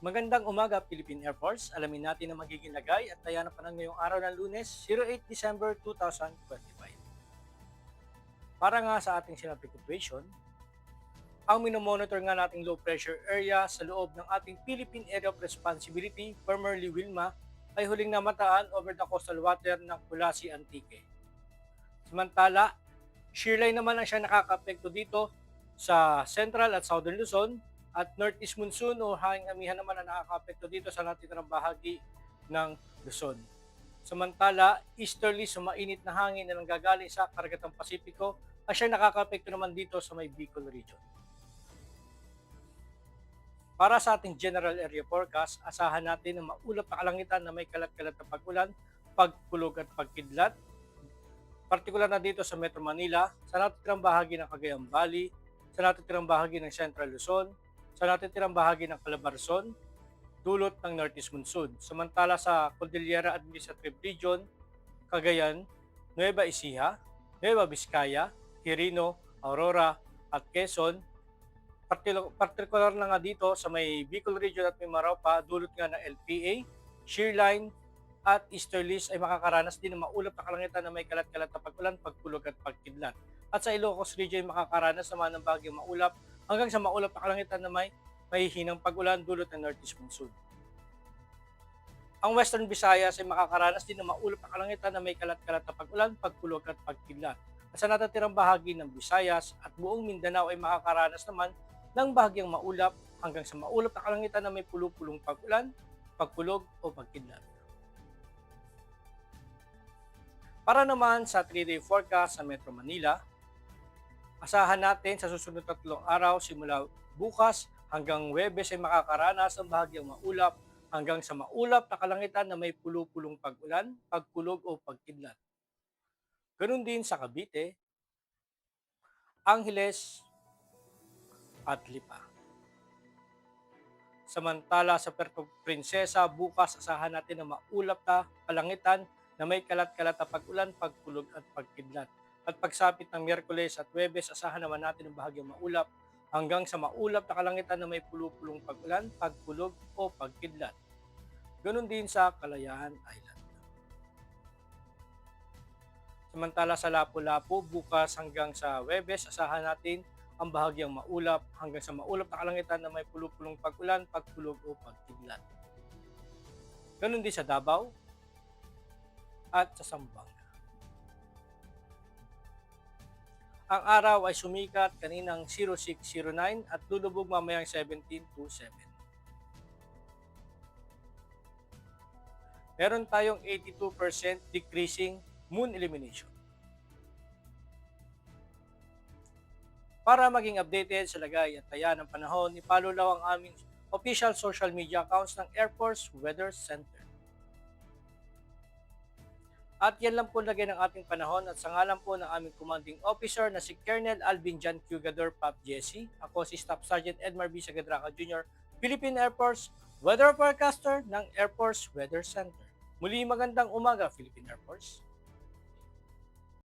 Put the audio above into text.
Magandang umaga, Philippine Air Force. Alamin natin ang magiging lagay at taya ng panahon ngayong araw ng Lunes, 08 December 2025. Para nga sa ating synoptic situation, ang minomonitor nga nating low pressure area sa loob ng ating Philippine Area of Responsibility, formerly Wilma, ay huling namataan over the coastal water ng Culasi, Antique. Samantala, shearline naman ang siya nakakapekto dito sa Central at Southern Luzon at Northeast Monsoon o hanging amihan naman ang nakakapekto dito sa natitirang bahagi ng Luzon. Samantala, easterly sumainit na hangin na nanggagaling sa Karagatang Pasipiko at siya nakakapekto naman dito sa may Bicol region. Para sa ating general area forecast, asahan natin na maulap na kalangitan na may kalat-kalat na pag-ulan, pagkulog at pagkidlat, partikular na dito sa Metro Manila, sa natitirang bahagi ng Cagayan Valley, sa natitirang bahagi ng Central Luzon, sa natitirang bahagi ng Calabarzon, dulot ng Northeast Monsoon. Samantala sa Cordillera Administrative Region, Cagayan, Nueva Ecija, Nueva Vizcaya, Quirino, Aurora at Quezon, partikular na nga dito sa may Bicol Region at may Maraupa, dulot nga ng LPA, shearline, at easterlies ay makakaranas din ng maulap na kalangitan na may kalat-kalat na pag-ulan, pagkulog at pagkidlat. At sa Ilocos Region ay makakaranas naman ng bagyong maulap hanggang sa maulap na kalangitan na may hihinang pag-ulan dulot ng Northeast Monsoon. Ang Western Visayas ay makakaranas din ng maulap na kalangitan na may kalat-kalat na pag-ulan, pagkulog at pagkidlat. At sa natatirang bahagi ng Visayas at buong Mindanao ay makakaranas naman ng bahagyang maulap hanggang sa maulap na kalangitan na may pulupulong pag-ulan, pagkulog o pagkidlat. Para naman sa 3-day forecast sa Metro Manila, asahan natin sa susunod 3 araw simula bukas hanggang Huwebes ay makakaranas ng bahagyang maulap hanggang sa maulap na kalangitan na may pulupulong pag-ulan, pagkulog o pagkidlat. Ganun din sa Cavite, Angeles at Lipa. Samantala sa Puerto Princesa, bukas asahan natin na maulap na kalangitan na may kalat-kalat na pag-ulan, pagkulog at pagkidlat. At pagsapit ng Miyerkules at Huwebes, asahan naman natin ang bahagyang maulap hanggang sa maulap na kalangitan na may pulupulong pag-ulan, pagkulog o pagkidlat. Ganon din sa Kalayaan Island. Samantala sa Lapu-Lapu, bukas hanggang sa Huwebes, asahan natin ang bahagyang maulap hanggang sa maulap na kalangitan na may pulupulong pag-ulan, pagkulog o pagkidlat. Ganon din sa Davao at sa Zamboanga. Ang araw ay sumikat kaninang 0609 at lulubog mamayang 1727. Meron tayong 82% decreasing moon illumination. Para maging updated sa lagay at taya ng panahon, ipalo lang ang aming official social media accounts ng Air Force Weather Center. At yan lang po lagay ng ating panahon at sa ngalan po ng aming commanding officer na si Colonel Alvin John Cugador Pap Jesse. Ako si Staff Sergeant Edmar B. Sagadraca Jr., Philippine Air Force Weather Forecaster ng Air Force Weather Center. Muli magandang umaga, Philippine Air Force.